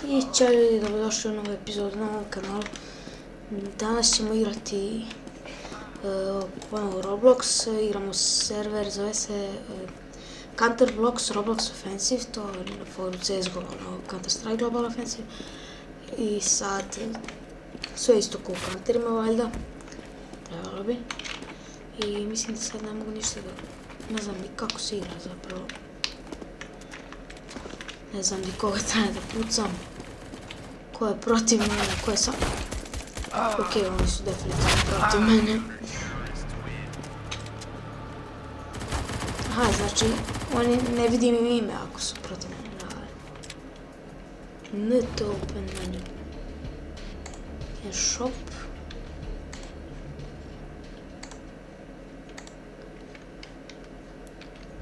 I čao ljudi, dobrodošli u novu epizodu na ovom kanalu. Danas ćemo igrati ponovo Roblox, igramo server, zove se Counter Blocks Roblox Offensive, to je na foru CSGO, Counter Strike Global Offensive. I sad, sve isto ko u Counterima valjda, trebalo bi. I mislim da sad ne mogu ništa da, ne znam ni kako se igra zapravo. Ne znam ni koga treba da pucam. Ko je protiv mene, ko je sam... Ok, oni su definitivno protiv mene. Aha, znači, oni ne vidim im ime ako su protiv mene. Not open menu. Shop.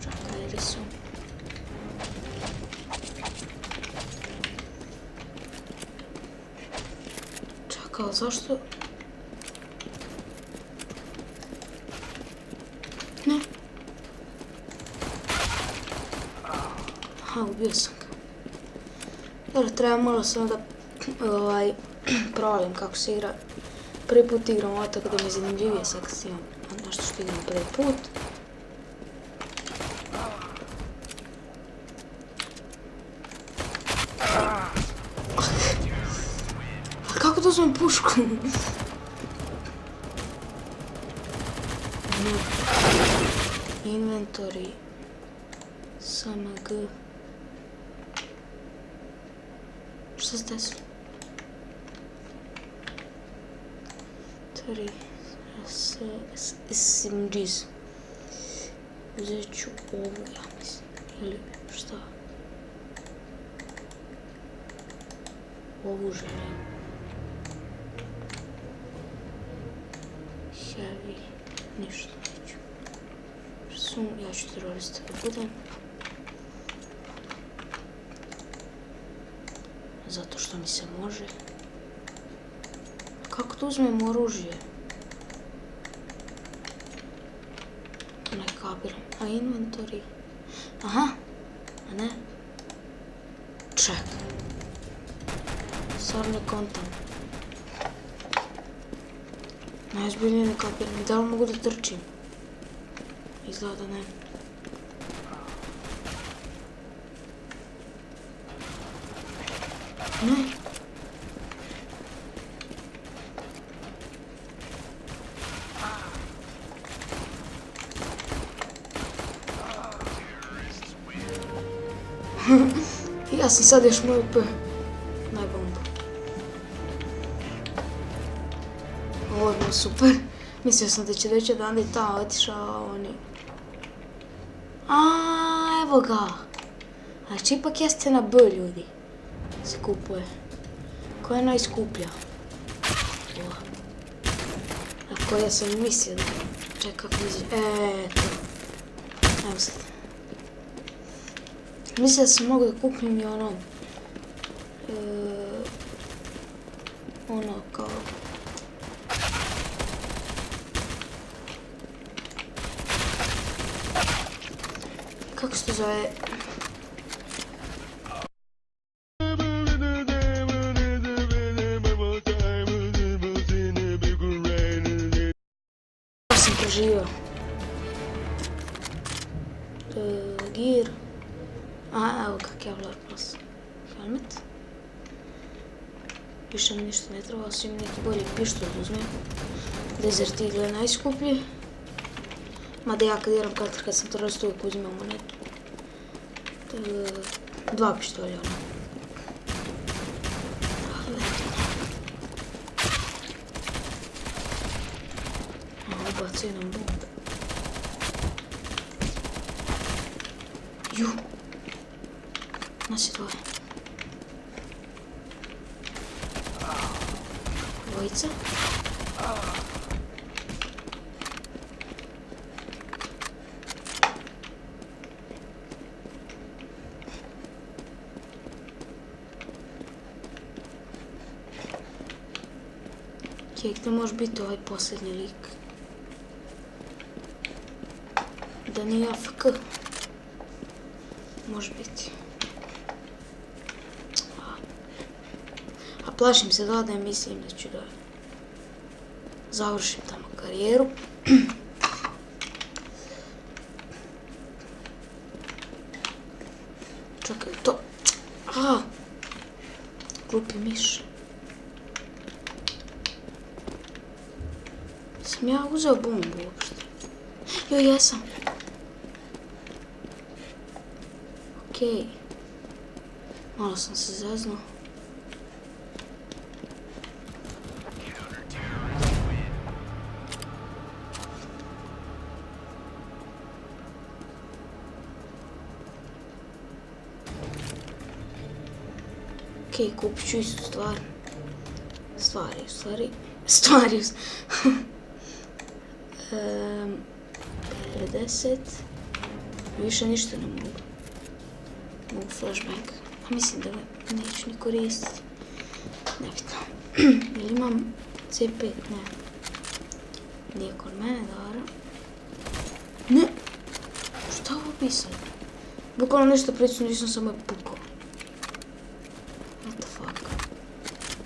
Čakaj, gdje su? Čakaj, zašto? Ne. Aha, ubio sam ga. Dobro, treba malo samo da provalim kako se igra. Prvi put igram ovo, tako da mi je zanimljivije sad kad imam nešto što igram prvi put. Kako da uzmem pušku? Inventory. SMG. Šta se desilo? SMGs. Uzet ću ovu, ja mislim. Ili šta? Ovu želim. Heavy. Ništa neću. Ja ću terorista da budem. Zato što mi se može. Kako da uzmem oružje? Ne kapiram. A inventory? Aha. A ne. Čekaj. Stvar ne kontam. Najzbiljnije ne kapiram. Da li mogu da trčim? Izgleda da ne. Ne. Ja sam sad još moj UP. Najbomba. Ovo je bilo super. Mislio sam da će doći dan da je tamo otišao, a oni... Aaaa, evo ga. Znači, ipak jeste na B, ljudi. Se kupuje. Koja je najskuplja? Ova. Na koja sam mislio da... Čekaj kako izgleda. Eto. Evo sad. Mislim da sam mogu da kupim i ono... ono kao... Kako se to zove? Sam preživio. Gear. Aha, evo ga, Kevlar Plus. Helmet. Više mi ništa ne treba, osim neki bolji pištolj uzmem. Desert Eagle je najskuplji. Mada ja kad igram Counter, kad sam terorist uvijek uzimam monetu. 2 pištolja, ono. Aha, ubacio nam bombe. Juh. Nas je dvoje. Dvojica. Kek, ne može biti ovaj posljednji lik. Da nije AFK. Može biti. A plašim se da mislim da ću da završim tamo karijeru. Čekaj, to... Glupi miš. Sam ja uzeo bombu uopšte? Joj, jesam. Okej. Malo sam se zeznao. Okej, kupit ću istu stvar. Stvari. 50. Više ništa ne mogu. Mogu flashbang. A mislim da ga neću ni koristiti. Nebitno. Ili imam C5? Ne. Nije kod mene, dobro. Ne! Šta ovo pisalo? Bukvalno nešto preću, nisam samo pukao. What the fuck?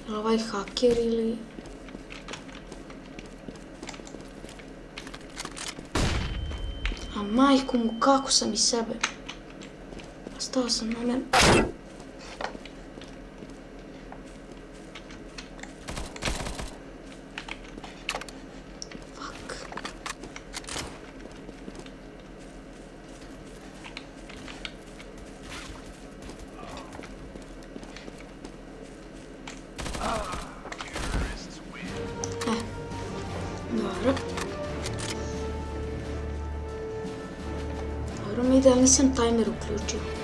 Je li ovaj haker ili... A majku mu, kako sam iz sebe? Stao sam na mene. Fuck. Dobro. Dobro mi ide, ali nisam timer uključio.